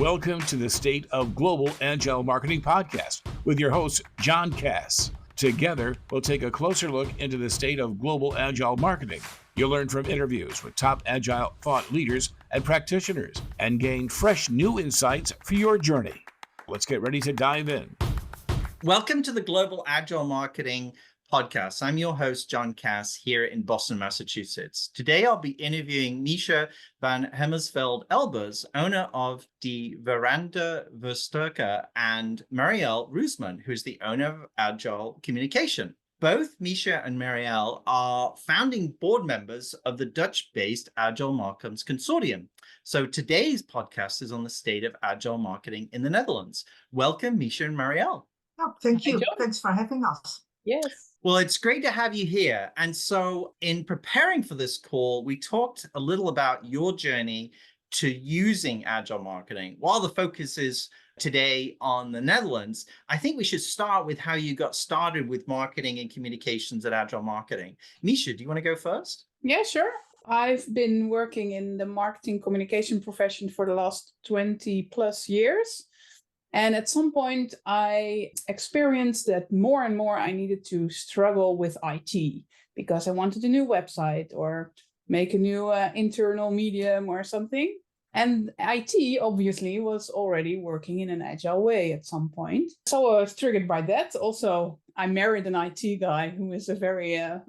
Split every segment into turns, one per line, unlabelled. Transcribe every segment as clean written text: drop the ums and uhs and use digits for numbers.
Welcome to the State of Global-Agile Marketing podcast with your host, John Cass. Together, we'll take a closer look into the state of global-agile marketing. You'll learn from interviews with top agile thought leaders and practitioners and gain fresh new insights for your journey. Let's get ready to dive in.
Welcome to the Global Agile Marketing podcast. I'm your host, John Cass, here in Boston, Massachusetts. Today, I'll be interviewing Misha van Hamersveld-Elbers, owner of the Veranda Versterker, and Marielle Roozemond, who is the owner of Agile Communication. Both Misha and Marielle are founding board members of the Dutch-based Agile Marcom's consortium. So today's podcast is on the state of agile marketing in the Netherlands. Welcome, Misha and Marielle.
Oh, thank you. Thanks for having us.
Yes.
Well, it's great to have you here. And so in preparing for this call, we talked a little about your journey to using agile marketing. While the focus is today on the Netherlands, I think we should start with how you got started with marketing and communications at Agile Marketing. Misha, do you want to go first?
Yeah, sure. I've been working in the marketing communication profession for the last 20 plus years. And at some point, I experienced that more and more I needed to struggle with IT because I wanted a new website or make a new internal medium or something. And IT obviously was already working in an agile way at some point. So I was triggered by that. Also, I married an IT guy who is a very a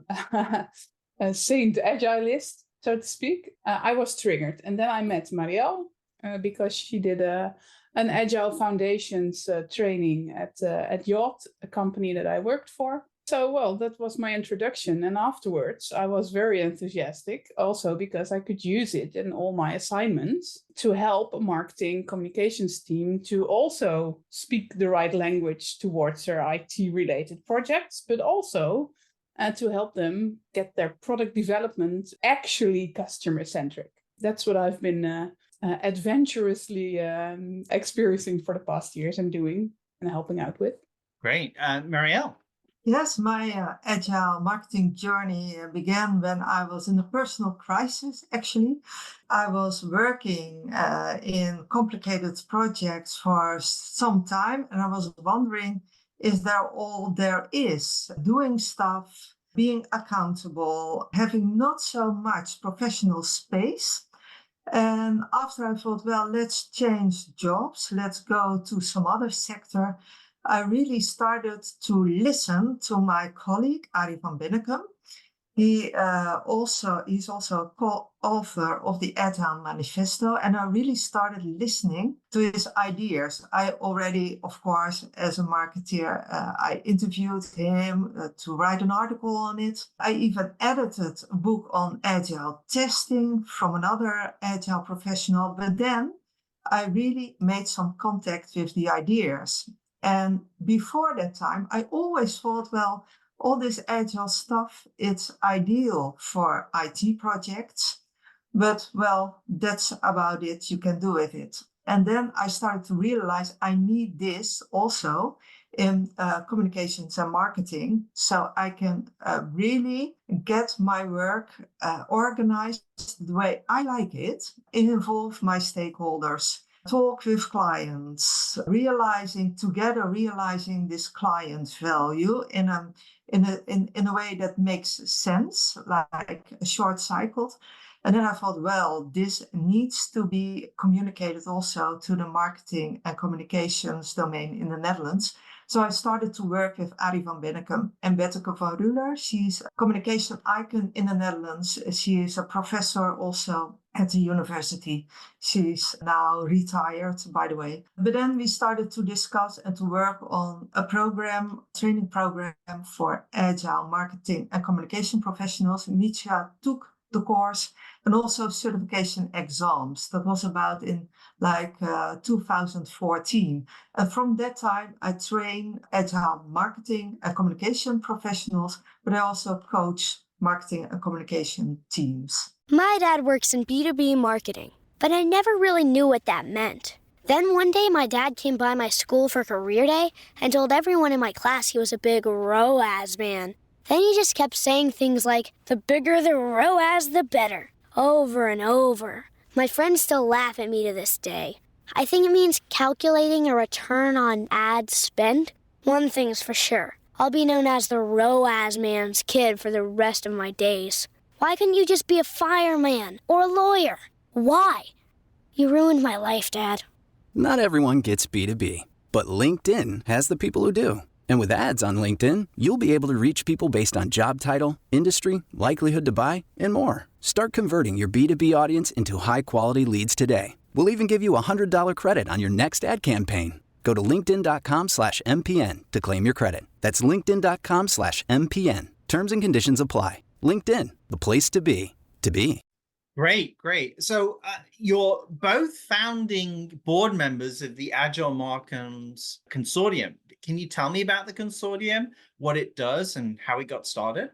saint agilist, so to speak. I was triggered. And then I met Marielle because she did an Agile Foundations training at Yacht, a company that I worked for. So, well, that was my introduction. And afterwards, I was very enthusiastic also because I could use it in all my assignments to help a marketing communications team to also speak the right language towards their IT-related projects, but also to help them get their product development actually customer-centric. That's what I've been adventurously experiencing for the past years and doing and helping out with.
Great. Marielle?
Yes, my agile marketing journey began when I was in a personal crisis, actually. I was working in complicated projects for some time, and I was wondering, is there all there is? Doing stuff, being accountable, having not so much professional space. And after I thought, well, let's change jobs, let's go to some other sector, I really started to listen to my colleague, Arie van Bennekom. He's also a co-author of the Agile Manifesto, and I really started listening to his ideas. I already, of course, as a marketeer, I interviewed him to write an article on it. I even edited a book on agile testing from another agile professional, but then I really made some contact with the ideas. And before that time, I always thought, well, all this agile stuff, it's ideal for IT projects, but well, that's about it. You can do with it. And then I started to realize I need this also in communications and marketing, so I can really get my work organized the way I like it, involve my stakeholders, talk with clients, realizing this client value in a way that makes sense, like a short cycle. And then I thought, well, this needs to be communicated also to the marketing and communications domain in the Netherlands. So I started to work with Arie van Bennekom and Betteke van Ruler. She's a communication icon in the Netherlands. She is a professor also at the university. She's now retired, by the way. But then we started to discuss and to work on a training program for agile marketing and communication professionals. Misha took the course and also certification exams. That was about in 2014. And from that time, I train agile marketing and communication professionals, but I also coach marketing and communication teams.
My dad works in B2B marketing, but I never really knew what that meant. Then one day my dad came by my school for career day and told everyone in my class he was a big ROAS man. Then he just kept saying things like, the bigger the ROAS, the better, over and over. My friends still laugh at me to this day. I think it means calculating a return on ad spend. One thing's for sure. I'll be known as the ROAS man's kid for the rest of my days. Why couldn't you just be a fireman or a lawyer? Why? You ruined my life, Dad.
Not everyone gets B2B, but LinkedIn has the people who do. And with ads on LinkedIn, you'll be able to reach people based on job title, industry, likelihood to buy, and more. Start converting your B2B audience into high-quality leads today. We'll even give you a $100 credit on your next ad campaign. Go to linkedin.com/MPN to claim your credit. That's linkedin.com/MPN. Terms and conditions apply. LinkedIn, the place to be, to be.
Great, great. So you're both founding board members of the Agile Marcom's consortium. Can you tell me about the consortium, what it does, and how it got started?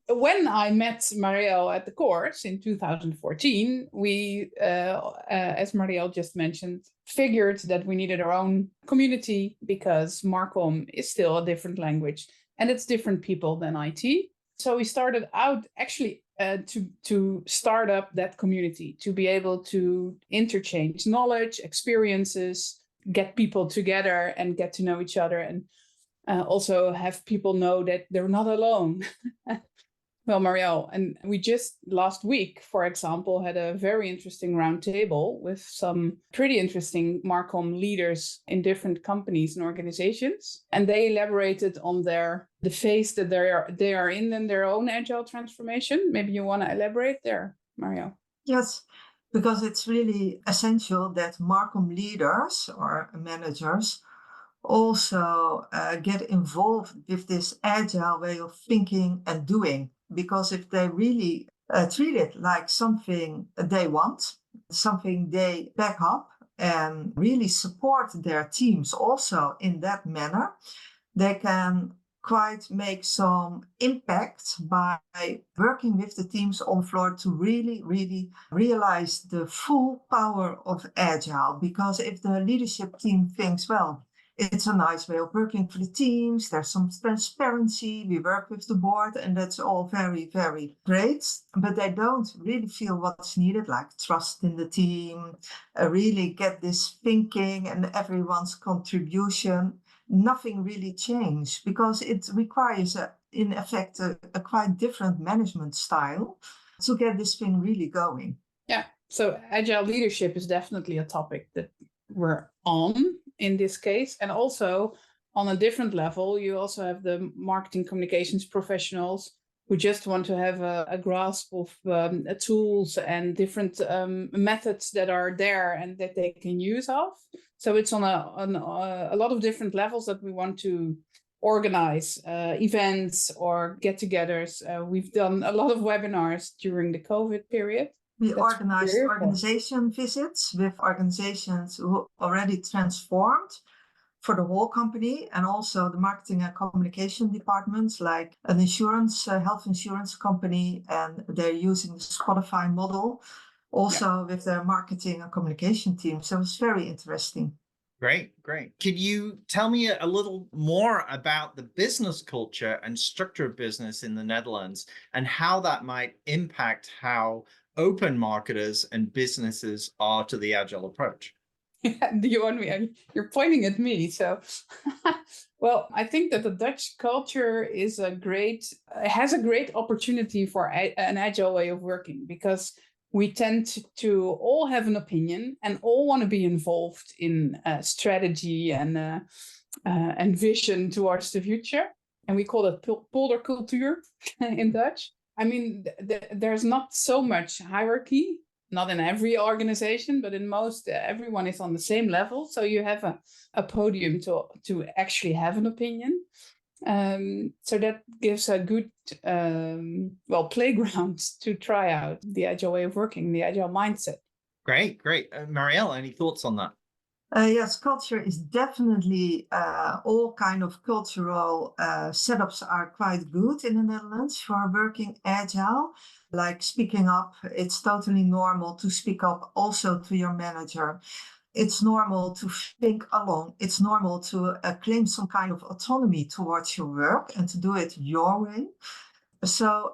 When I met Marielle at the course in 2014, we, as Marielle just mentioned, figured that we needed our own community because Marcom is still a different language and it's different people than IT. So we started out actually to start up that community, to be able to interchange knowledge, experiences, get people together and get to know each other, and also have people know that they're not alone. Well, Marielle, and we just last week, for example, had a very interesting roundtable with some pretty interesting Marcom leaders in different companies and organizations. And they elaborated on the phase that they are in their own agile transformation. Maybe you want to elaborate there, Marielle?
Yes, because it's really essential that Marcom leaders or managers also get involved with this agile way of thinking and doing. Because if they really treat it like something they want, something they back up, and really support their teams also in that manner, they can quite make some impact by working with the teams on floor to really, really realize the full power of Agile. Because if the leadership team thinks, well, it's a nice way of working for the teams, there's some transparency, we work with the board, and that's all very, very great. But they don't really feel what's needed, like trust in the team, really get this thinking and everyone's contribution. Nothing really changed because it requires, in effect, a quite different management style to get this thing really going.
Yeah, so agile leadership is definitely a topic that we're on in this case. And also on a different level, you also have the marketing communications professionals who just want to have a grasp of tools and different methods that are there and that they can use of. So it's on a lot of different levels that we want to organize events or get-togethers. We've done a lot of webinars during the COVID period.
We organized organization visits with organizations who already transformed for the whole company, and also the marketing and communication departments, like an insurance, health insurance company, and they're using the Spotify model also with their marketing and communication team. So it's very interesting.
Great, great. Could you tell me a little more about the business culture and structure of business in the Netherlands and how that might impact how open marketers and businesses are to the agile approach?
Do you want me? You're pointing at me. So, well, I think that the Dutch culture has a great opportunity for an agile way of working, because we tend to all have an opinion and all want to be involved in strategy and vision towards the future. And we call it poldercultuur in Dutch. I mean, there's not so much hierarchy, not in every organization, but in most, everyone is on the same level. So you have a podium to actually have an opinion. So that gives a good, playground to try out the agile way of working, the agile mindset.
Great, great. Marielle, any thoughts on that?
Yes, culture is definitely all kind of cultural setups are quite good in the Netherlands for working agile. Like speaking up, it's totally normal to speak up also to your manager. It's normal to think along. It's normal to claim some kind of autonomy towards your work and to do it your way. So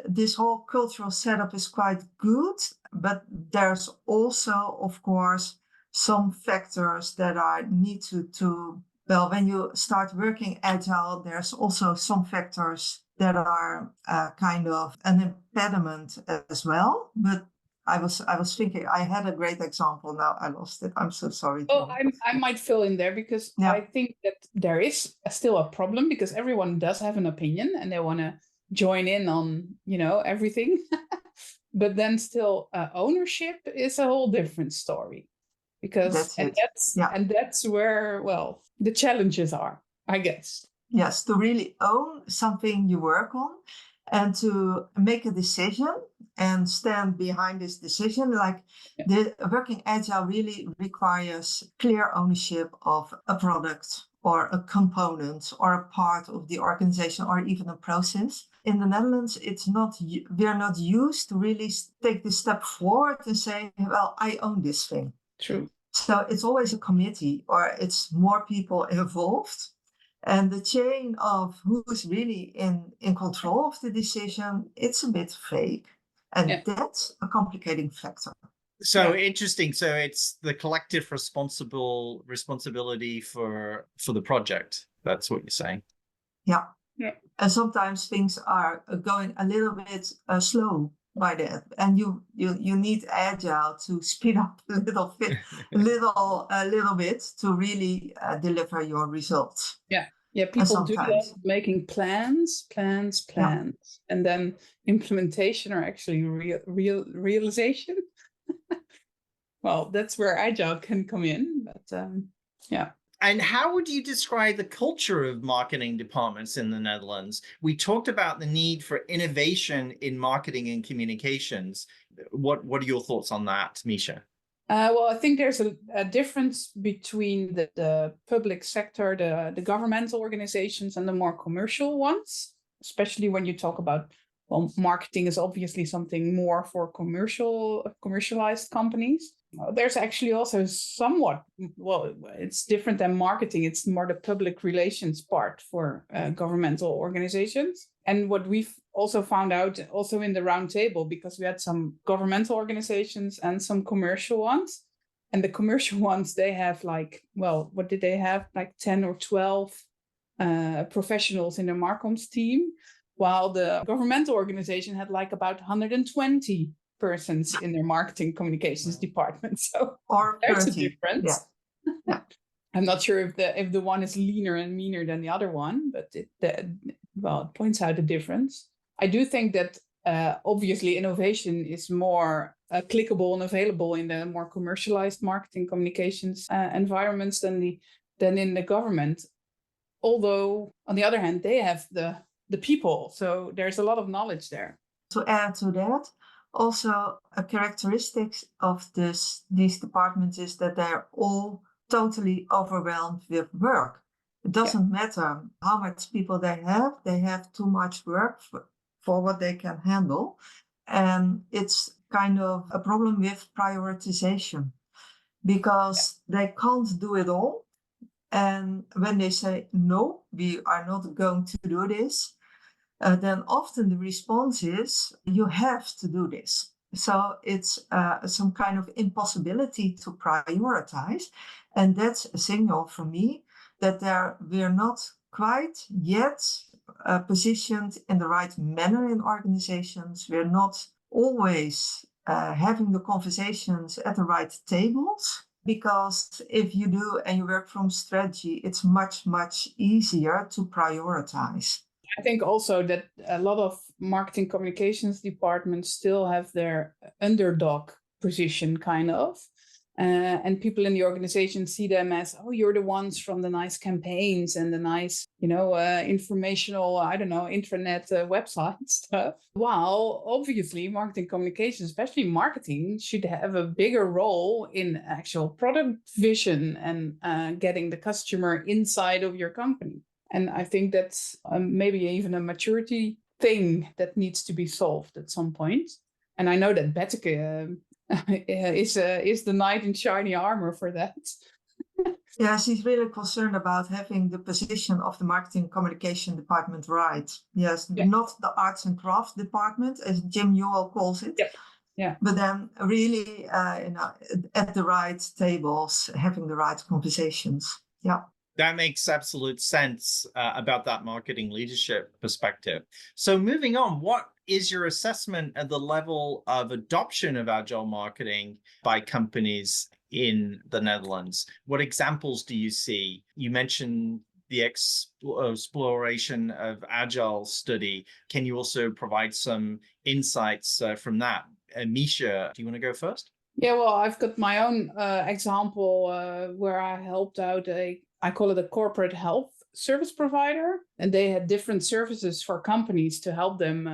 this whole cultural setup is quite good, but there's also, of course, some factors that are need to well, when you start working agile, there's also some factors that are kind of an impediment as well. But I was thinking I had a great example. Now I lost it. I'm so sorry.
Oh,
John.
I might fill in there because I think that there is still a problem because everyone does have an opinion and they want to join in on, everything. But then still ownership is a whole different story because that's where, well, the challenges are, I guess.
Yes, to really own something you work on and to make a decision and stand behind this decision. Like the working agile really requires clear ownership of a product or a component or a part of the organization or even a process. In the Netherlands, we are not used to really take this step forward and say, well, I own this thing.
True.
So it's always a committee or it's more people involved. And the chain of who's really in control of the decision, it's a bit vague. And that's a complicating factor.
So interesting. So it's the collective responsibility for the project. That's what you're saying.
Yeah. And sometimes things are going a little bit slow by that, and you need agile to speed up a little bit to really deliver your results.
People do that, making plans, and then implementation or actually realization. Well, that's where agile can come in, but
And how would you describe the culture of marketing departments in the Netherlands? We talked about the need for innovation in marketing and communications. What are your thoughts on that, Misha?
Well, I think there's a difference between the public sector, the governmental organizations, and the more commercial ones, especially when you talk about, well, marketing is obviously something more for commercialized companies. There's actually also somewhat, well, it's different than marketing. It's more the public relations part for governmental organizations. And what we've also found out also in the round table, because we had some governmental organizations and some commercial ones. And the commercial ones, they have what did they have? Like 10 or 12 professionals in the Marcom's team, while the governmental organization had about 120 persons in their marketing communications department. So there's a difference. Yeah. I'm not sure if the one is leaner and meaner than the other one, but it points out the difference. I do think that obviously innovation is more clickable and available in the more commercialized marketing communications environments than in the government. Although on the other hand, they have the people, so there's a lot of knowledge there.
To add to that, also a characteristic of these departments is that they're all totally overwhelmed with work. It doesn't matter how much people they have too much work for what they can handle. And it's kind of a problem with prioritization because they can't do it all. And when they say, no, we are not going to do this, then often the response is, you have to do this. So it's some kind of impossibility to prioritize. And that's a signal for me that we're not quite yet positioned in the right manner in organizations. We're not always having the conversations at the right tables. Because if you do and you work from strategy, it's much, much easier to prioritize.
I think also that a lot of marketing communications departments still have their underdog position, kind of. And people in the organization see them as, oh, you're the ones from the nice campaigns and the nice, informational, intranet website stuff. While obviously marketing communications, especially marketing, should have a bigger role in actual product vision and getting the customer inside of your company. And I think that's maybe even a maturity thing that needs to be solved at some point. And I know that Betteke is the knight in shiny armor for that.
Yeah, she's really concerned about having the position of the marketing communication department right. Yes, not the arts and crafts department, as Jim Newell calls it.
Yep.
But then really, at the right tables, having the right conversations. Yeah.
That makes absolute sense about that marketing leadership perspective. So moving on, what is your assessment at the level of adoption of agile marketing by companies in the Netherlands? What examples do you see? You mentioned the exploration of agile study. Can you also provide some insights from that? Misha, do you want to go first?
Yeah, well, I've got my own example where I helped out I call it a corporate health service provider. And they had different services for companies to help them,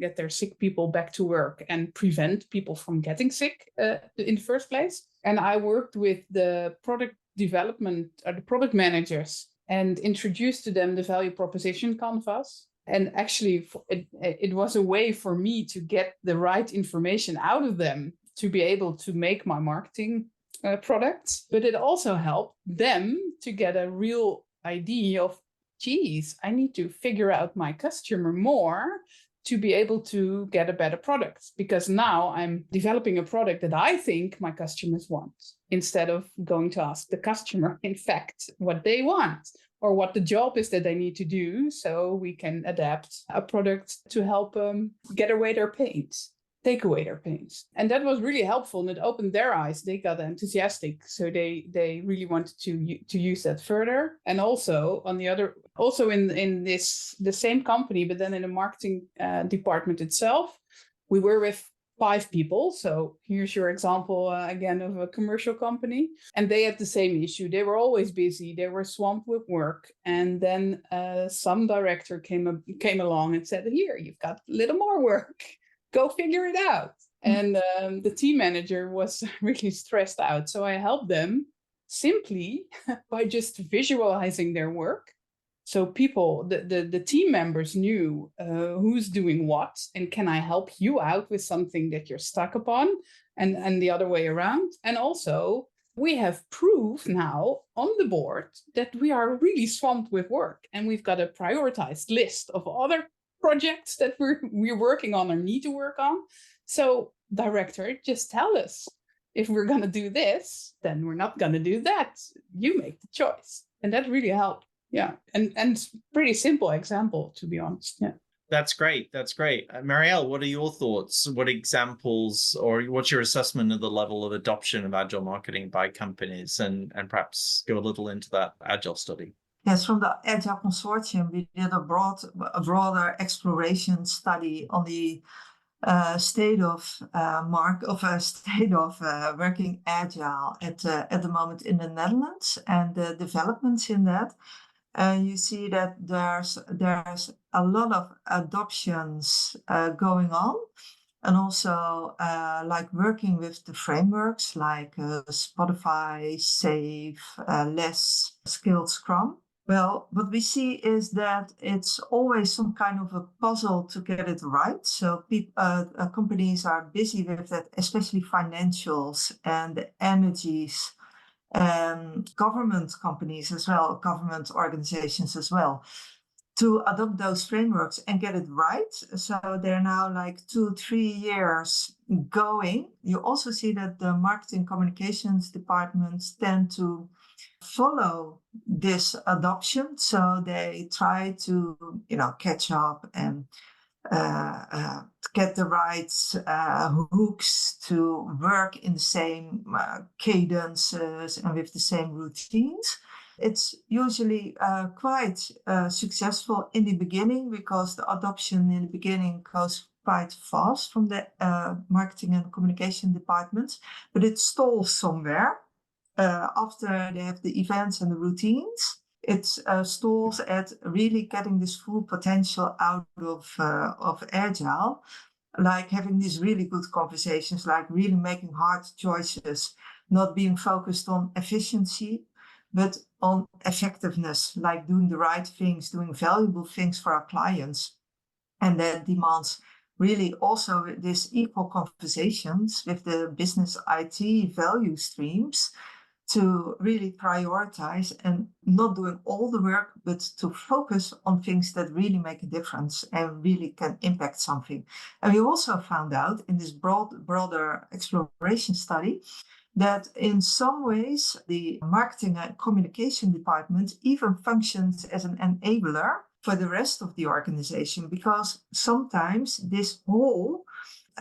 get their sick people back to work and prevent people from getting sick in the first place. And I worked with the product development, the product managers, and introduced to them the value proposition canvas. And actually, it was a way for me to get the right information out of them to be able to make my marketing products. But it also helped them to get a real idea of, geez, I need to figure out my customer more to be able to get a better product. Because now I'm developing a product that I think my customers want, instead of going to ask the customer, in fact, what they want or what the job is that they need to do, so we can adapt a product to help get away their pains. Take away their pains. And that was really helpful, and it opened their eyes. They got enthusiastic, so they really wanted to use that further. And also in the same company, but then in the marketing department itself, we were with 5 people. So here's your example again of a commercial company, and they had the same issue. They were always busy. They were swamped with work, and then some director came along and said, "Here, you've got a little more work. Go figure it out." And the team manager was really stressed out. So I helped them simply by just visualizing their work. So people, the team members knew who's doing what, and can I help you out with something that you're stuck upon, and the other way around. And also, we have proof now on the board that we are really swamped with work, and we've got a prioritized list of other projects that we're working on or need to work on. So director, just tell us if we're going to do this, then we're not going to do that. You make the choice. And that really helped. Yeah. And pretty simple example, to be honest. Yeah.
That's great. That's great. Marielle, what are your thoughts? What examples, or what's your assessment of the level of adoption of agile marketing by companies, and perhaps go a little into that agile study?
Yes, from the Agile Consortium, we did a broader exploration study on the state of working agile at the moment in the Netherlands, and the developments in that. And you see that there's a lot of adoptions going on, and also like working with the frameworks like Spotify, SAFe, Less, Skilled, Scrum. Well, what we see is that it's always some kind of a puzzle to get it right. So companies are busy with that, especially financials and the energies, and government companies as well, government organizations as well, to adopt those frameworks and get it right. So they're now like 2-3 years going. You also see that the marketing communications departments tend to follow this adoption. So they try to, catch up and get the right hooks to work in the same cadences and with the same routines. It's usually quite successful in the beginning, because the adoption in the beginning goes quite fast from the marketing and communication departments, but it stalls somewhere after they have the events and the routines. It stalls at really getting this full potential out of Agile, like having these really good conversations, like really making hard choices, not being focused on efficiency, but on effectiveness, like doing the right things, doing valuable things for our clients. And that demands really also these equal conversations with the business IT value streams to really prioritize and not doing all the work, but to focus on things that really make a difference and really can impact something. And we also found out in this broader exploration study that in some ways the marketing and communication department even functions as an enabler for the rest of the organization, because sometimes this whole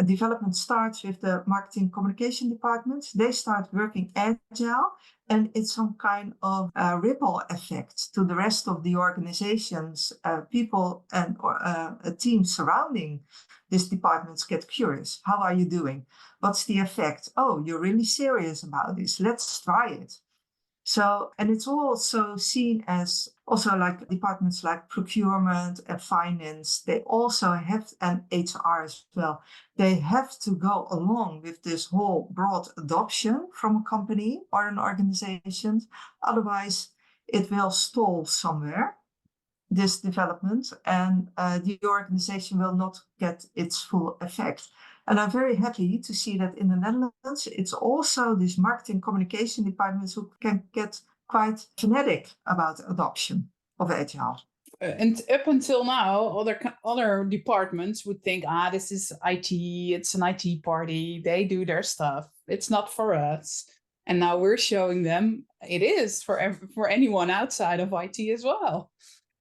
development starts with the marketing communication departments. They start working agile, and it's some kind of ripple effect to the rest of the organizations. People and a team surrounding these departments get curious. How are you doing? What's the effect? Oh, you're really serious about this. Let's try it. So, and it's also seen as also like departments like procurement and finance, they also have, and HR as well, they have to go along with this whole broad adoption from a company or an organization. Otherwise, it will stall somewhere, this development, and the organization will not get its full effect. And I'm very happy to see that in the Netherlands, it's also these marketing communication departments who can get quite fanatic about adoption of Agile.
And up until now, other departments would think, this is IT, it's an IT party, they do their stuff, it's not for us. And now we're showing them it is for anyone outside of IT as well.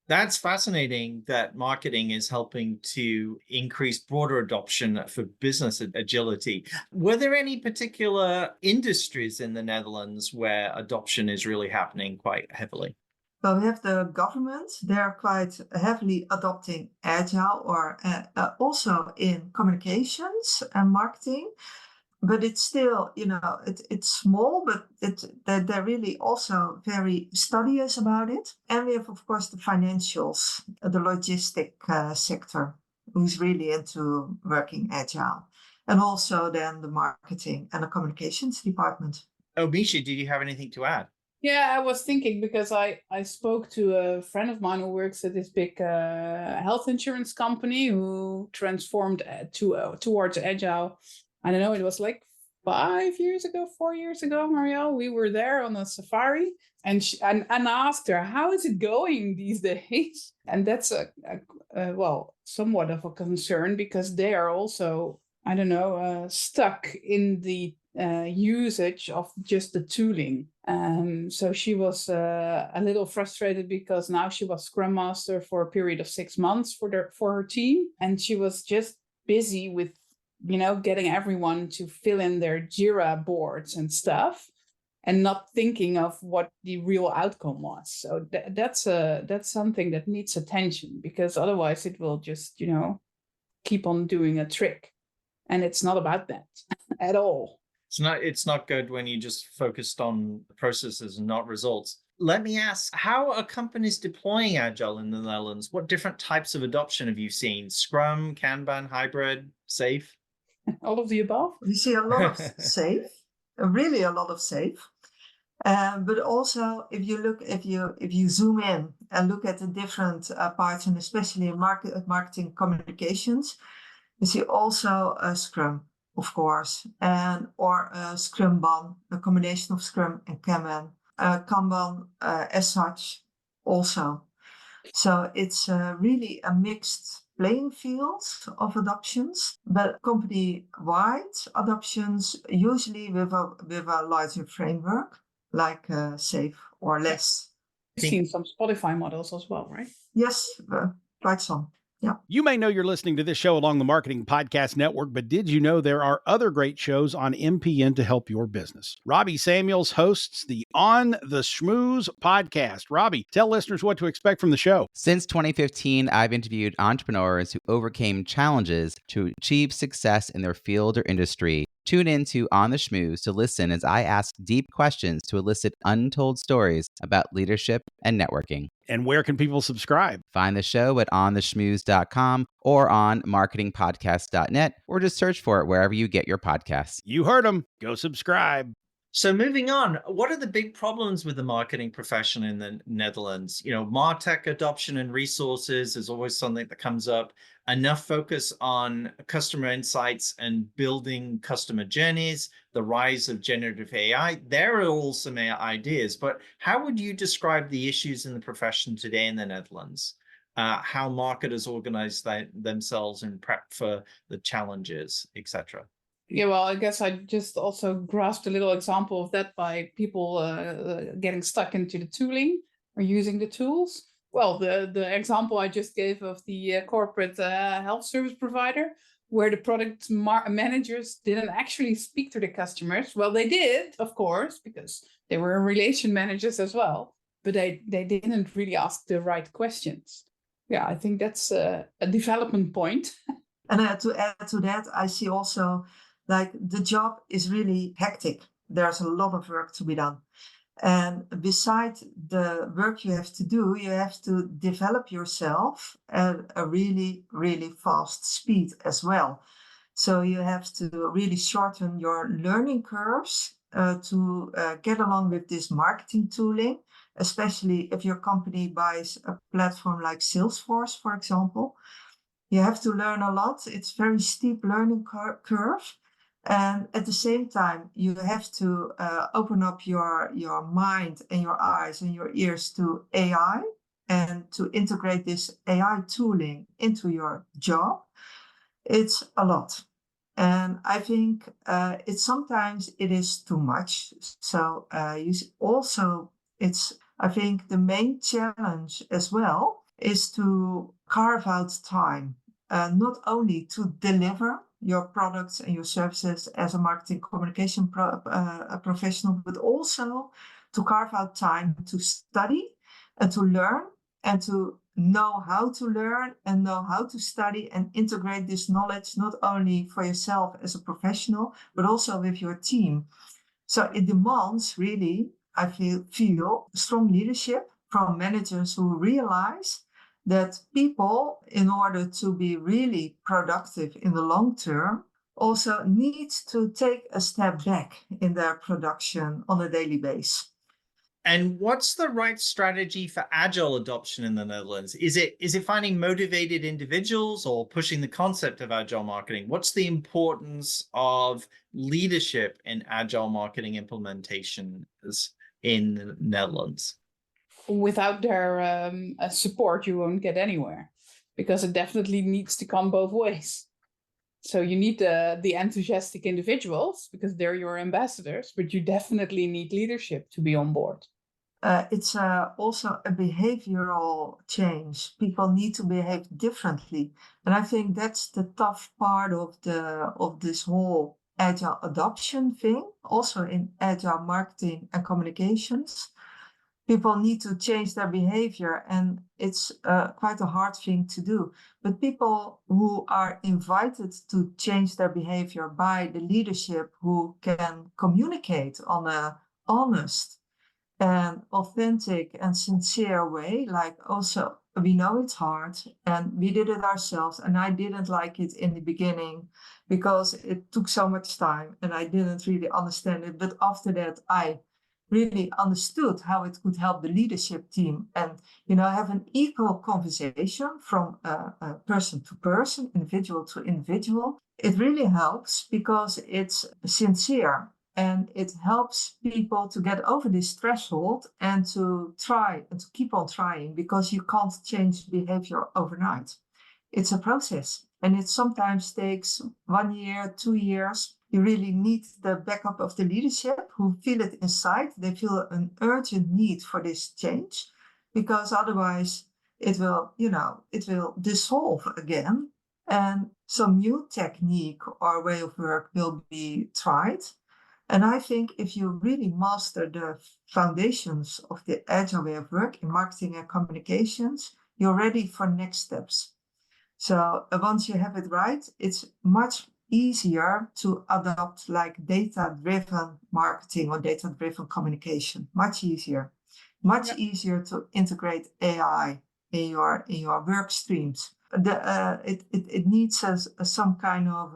That's fascinating that marketing is helping to increase broader adoption for business agility. Were there any particular industries in the Netherlands where adoption is really happening quite heavily?
Well, we have the government. They're quite heavily adopting Agile, or also in communications and marketing. But it's still, it's small, but they're really also very studious about it. And we have, of course, the financials, the logistic sector, who's really into working Agile. And also then the marketing and the communications department.
Oh, Misha, did you have anything to add?
Yeah, I was thinking, because I spoke to a friend of mine who works at this big health insurance company who transformed towards Agile. I don't know, it was like 4 years ago, Marielle. We were there on a safari, and I asked her, how is it going these days? And that's somewhat of a concern, because they are also, stuck in the usage of just the tooling. So she was a little frustrated, because now she was Scrum Master for a period of 6 months for her team, and she was just busy with getting everyone to fill in their Jira boards and stuff, and not thinking of what the real outcome was. So that's something that needs attention, because otherwise it will just, keep on doing a trick. And it's not about that at all.
It's not good when you just focused on processes and not results. Let me ask, how are companies deploying Agile in the Netherlands? What different types of adoption have you seen? Scrum, Kanban, hybrid, safe?
All of the above?
We see a lot of safe, really a lot of safe. But also, if you zoom in and look at the different parts, and especially marketing communications, you see also a Scrum, of course, or a Scrumban, a combination of Scrum and Kanban. Kanban as such also. So it's really a mixed playing field of adoptions, but company-wide adoptions, usually with a larger framework, like SAFe or less.
You've seen some Spotify models as well, right?
Yes, quite some. Yeah.
You may know you're listening to this show along the Marketing Podcast Network, but did you know there are other great shows on MPN to help your business? Robbie Samuels hosts the On the Schmooze podcast. Robbie, tell listeners what to expect from the show.
Since 2015, I've interviewed entrepreneurs who overcame challenges to achieve success in their field or industry. Tune in to On the Schmooze to listen as I ask deep questions to elicit untold stories about leadership and networking.
And where can people subscribe?
Find the show at ontheschmooze.com or on marketingpodcast.net, or just search for it wherever you get your podcasts.
You heard them. Go subscribe.
So moving on, what are the big problems with the marketing profession in the Netherlands? MarTech adoption and resources is always something that comes up. Enough focus on customer insights and building customer journeys, the rise of generative AI. There are all some ideas, but how would you describe the issues in the profession today in the Netherlands? How marketers organize themselves and prep for the challenges, etc.?
Yeah, well, I guess I just also grasped a little example of that by people getting stuck into the tooling or using the tools. Well, the example I just gave of the corporate health service provider, where the product managers didn't actually speak to the customers. Well, they did, of course, because they were relation managers as well, but they didn't really ask the right questions. Yeah, I think that's a development point.
And to add to that, I see also like the job is really hectic. There's a lot of work to be done. And besides the work you have to do, you have to develop yourself at a really, really fast speed as well. So you have to really shorten your learning curves to get along with this marketing tooling, especially if your company buys a platform like Salesforce, for example. You have to learn a lot. It's very steep learning curve. And at the same time, you have to open up your mind and your eyes and your ears to AI and to integrate this AI tooling into your job. It's a lot. And I think sometimes it is too much. So I think the main challenge as well is to carve out time, not only to deliver your products and your services as a marketing communication professional, but also to carve out time to study and to learn and to know how to learn and know how to study and integrate this knowledge, not only for yourself as a professional, but also with your team. So it demands really, I feel strong leadership from managers who realize that people, in order to be really productive in the long term, also need to take a step back in their production on a daily basis.
And what's the right strategy for agile adoption in the Netherlands? Is it finding motivated individuals or pushing the concept of agile marketing? What's the importance of leadership in agile marketing implementation in the Netherlands?
Without their support, you won't get anywhere, because it definitely needs to come both ways. So you need the enthusiastic individuals because they're your ambassadors, but you definitely need leadership to be on board.
It's also a behavioral change. People need to behave differently, and I think that's the tough part of this whole agile adoption thing. Also in agile marketing and communications, people need to change their behavior, and it's quite a hard thing to do. But people who are invited to change their behavior by the leadership who can communicate on an honest and authentic and sincere way, like also we know it's hard and we did it ourselves, and I didn't like it in the beginning because it took so much time and I didn't really understand it. But after that, I really understood how it could help the leadership team and, have an equal conversation from person to person, individual to individual. It really helps because it's sincere and it helps people to get over this threshold and to try and to keep on trying, because you can't change behavior overnight. It's a process, and it sometimes takes 1 year, 2 years. You really need the backup of the leadership who feel it inside. They feel an urgent need for this change, because otherwise it will dissolve again, and some new technique or way of work will be tried. And I think if you really master the foundations of the agile way of work in marketing and communications, you're ready for next steps. So once you have it right, it's much easier to adopt like data-driven marketing or data-driven communication. Much easier to integrate AI in your work streams. It needs some kind of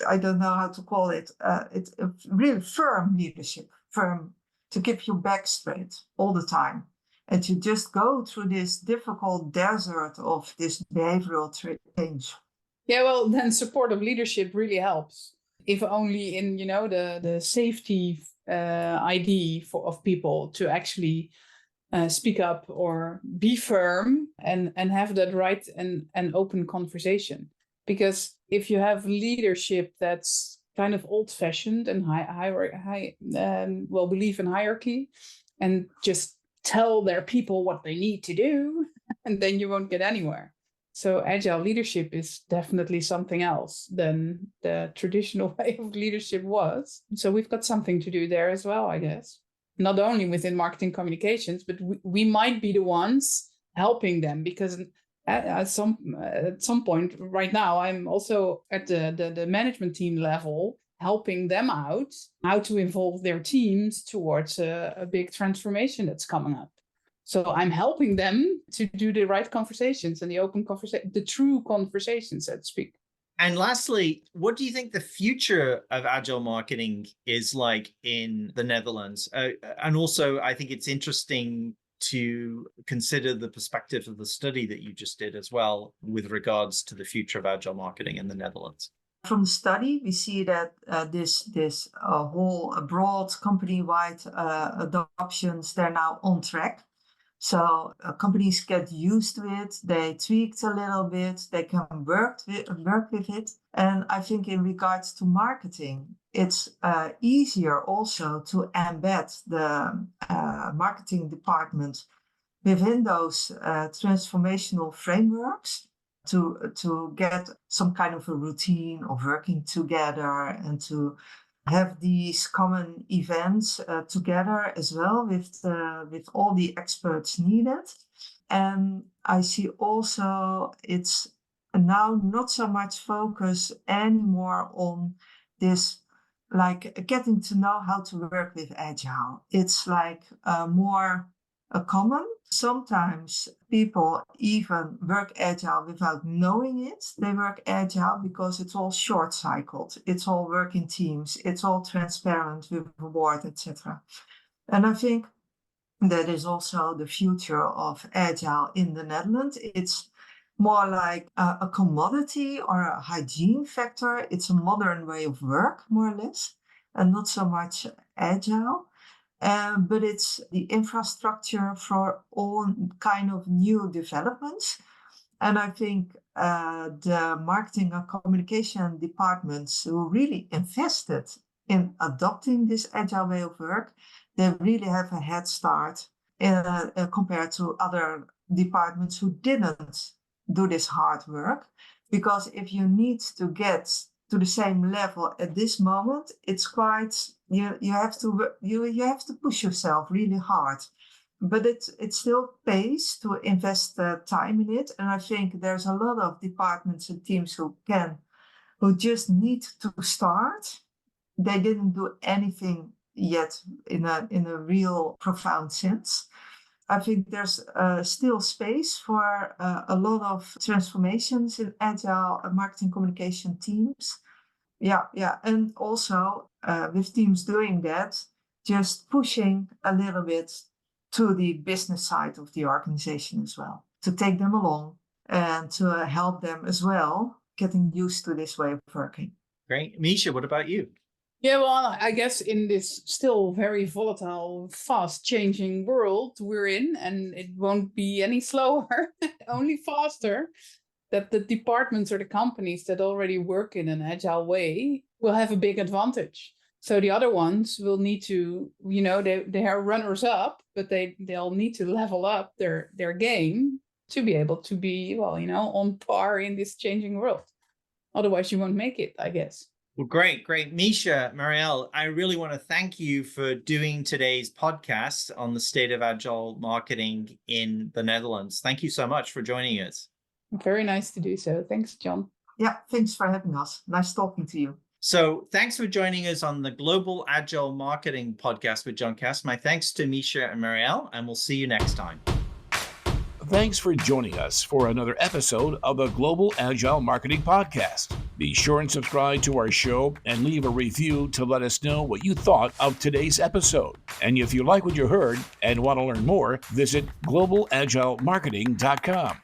I don't know how to call it. It's a really firm leadership firm to keep your back straight all the time. And to just go through this difficult desert of this behavioral change.
Yeah, well, then supportive leadership really helps. If only in, the safety idea of people to actually speak up or be firm and have that right and open conversation. Because if you have leadership that's kind of old-fashioned and believe in hierarchy and just tell their people what they need to do, and then you won't get anywhere. So agile leadership is definitely something else than the traditional way of leadership was. So we've got something to do there as well, I guess. Not only within marketing communications, but we might be the ones helping them, because at some point right now, I'm also at the management team level, helping them out how to involve their teams towards a big transformation that's coming up. So I'm helping them to do the right conversations and the open conversation, the true conversations, so to speak.
And lastly, what do you think the future of agile marketing is like in the Netherlands? And also, I think it's interesting to consider the perspective of the study that you just did as well with regards to the future of agile marketing in the Netherlands.
From the study, we see that this whole broad company-wide adoptions, they're now on track. So companies get used to it, they tweaked a little bit, they can work with it. And I think in regards to marketing, it's easier also to embed the marketing department within those transformational frameworks to get some kind of a routine of working together and to have these common events together as well with all the experts needed. And I see also it's now not so much focus anymore on this, like getting to know how to work with Agile. It's like more a common. Sometimes people even work Agile without knowing it. They work Agile because it's all short-cycled. It's all work in teams. It's all transparent with reward, etc. And I think that is also the future of Agile in the Netherlands. It's more like a commodity or a hygiene factor. It's a modern way of work, more or less, and not so much Agile. But it's the infrastructure for all kind of new developments. And I think the marketing and communication departments who really invested in adopting this agile way of work, they really have a head start compared to other departments who didn't do this hard work. Because if you need to get to the same level at this moment, it's quite, you have to push yourself really hard. But it still pays to invest time in it. And I think there's a lot of departments and teams who just need to start. They didn't do anything yet in a real profound sense. I think there's still space for a lot of transformations in agile marketing communication teams. Yeah. And also with teams doing that, just pushing a little bit to the business side of the organization as well, to take them along and to help them as well, getting used to this way of working.
Great. Misha, what about you?
Yeah, well, I guess in this still very volatile, fast-changing world we're in, and it won't be any slower, only faster, that the departments or the companies that already work in an agile way will have a big advantage. So the other ones will need to, they are runners-up, but they'll need to level up their game to be able to be, on par in this changing world. Otherwise, you won't make it, I guess.
Well, great. Misha, Marielle, I really want to thank you for doing today's podcast on the state of agile marketing in the Netherlands. Thank you so much for joining us.
Very nice to do so. Thanks, John.
Yeah, thanks for having us. Nice talking to you.
So thanks for joining us on the Global Agile Marketing podcast with John Cass. My thanks to Misha and Marielle, and we'll see you next time.
Thanks for joining us for another episode of the Global Agile Marketing Podcast. Be sure and subscribe to our show and leave a review to let us know what you thought of today's episode. And if you like what you heard and want to learn more, visit Global-Agile-Marketing.com.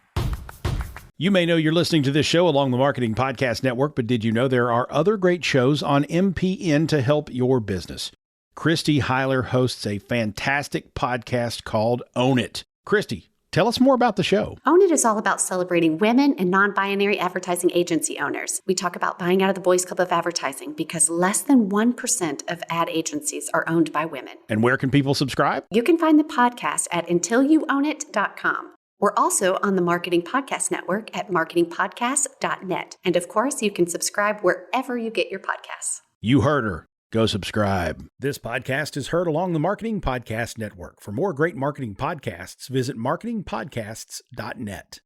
You may know you're listening to this show along the Marketing Podcast Network, but did you know there are other great shows on MPN to help your business? Christy Heiler hosts a fantastic podcast called Own It. Christy, tell us more about the show.
Own It is all about celebrating women and non-binary advertising agency owners. We talk about buying out of the Boys Club of Advertising because less than 1% of ad agencies are owned by women.
And where can people subscribe?
You can find the podcast at untilyouownit.com. We're also on the Marketing Podcast Network at marketingpodcast.net. And of course, you can subscribe wherever you get your podcasts.
You heard her. Go subscribe. This podcast is heard along the Marketing Podcast Network. For more great marketing podcasts, visit marketingpodcasts.net.